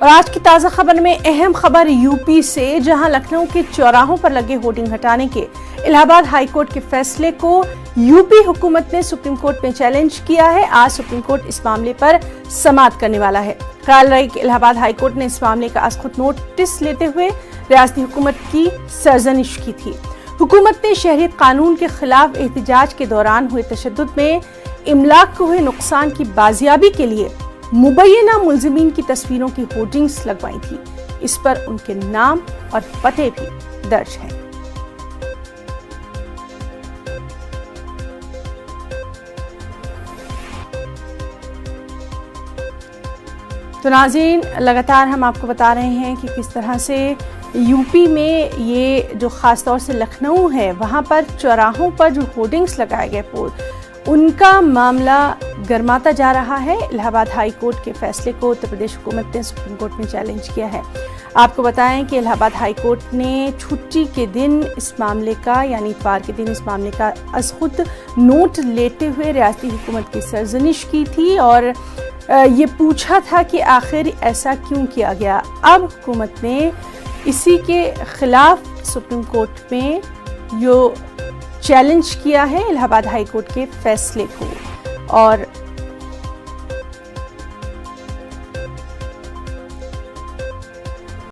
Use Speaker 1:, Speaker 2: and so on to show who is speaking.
Speaker 1: और आज की ताज़ा खबर में अहम खबर यूपी से, जहां लखनऊ के चौराहों पर लगे होर्डिंग हटाने के इलाहाबाद हाई कोर्ट के फैसले को यूपी हुकूमत ने सुप्रीम कोर्ट में चैलेंज किया है। आज सुप्रीम कोर्ट इस मामले पर समाअत करने वाला है। ख्याल रहे कि इलाहाबाद हाई कोर्ट ने इस मामले का आज खुद नोटिस लेते हुए रियासती हुकूमत की सरजनिश की थी। हुकूमत ने शहरियत कानून के खिलाफ एहतजाज के दौरान हुए तशद्दुद में इमलाक को हुए नुकसान की बाजियाबी के लिए मुबैना मुल्जिमीन की तस्वीरों की होर्डिंग्स लगवाई थी। इस पर उनके नाम और पते भी दर्ज हैं। तो नाज़रीन, लगातार हम आपको बता रहे हैं कि किस तरह से यूपी में ये जो ख़ास तौर से लखनऊ है, वहाँ पर चौराहों पर जो होर्डिंग्स लगाए गए उनका मामला गर्माता जा रहा है। इलाहाबाद हाई कोर्ट के फैसले को उत्तर प्रदेश हुकूमत ने सुप्रीम कोर्ट में चैलेंज किया है। आपको बताएं कि इलाहाबाद हाई कोर्ट ने छुट्टी के दिन इस मामले का, यानी इतवार के दिन इस मामले का अज़ खुद नोट लेते हुए रियासती हुकूमत की सरजनिश की थी और ये पूछा था कि आखिर ऐसा क्यों किया गया। अब हुकूमत ने इसी के खिलाफ सुप्रीम कोर्ट में जो चैलेंज किया है इलाहाबाद हाई कोर्ट के फैसले को, और